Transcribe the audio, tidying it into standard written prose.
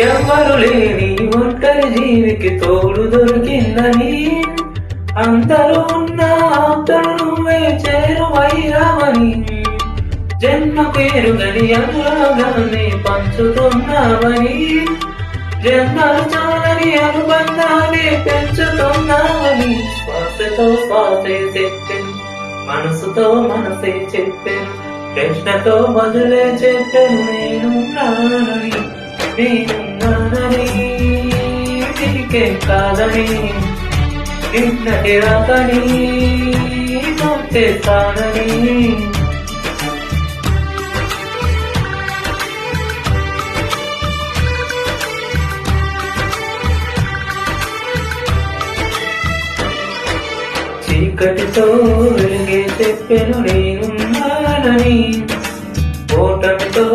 ఎవ్వరు లేని ఒంటరి జీవికి తోడు దొరికిందని అందరూ ఉన్న ఆప్తులు నువ్వే చేరువయ్యావని జన్మ పేరుగని అనురాగాన్ని పంచుతున్నావని జన్మలు చాలని అనుబంధాన్ని పెంచుతున్నావని శ్వాసతో శ్వాసే చెప్పాను మనసుతో మనసే చెప్పాను ప్రశ్నతో బదులే చెప్పాను నేనున్నానని నీకే కాదని నిన్నటి రాకని చేస్తానని చీకటితో వెలిగే చెప్పెను నేనున్నానని ఓటమితో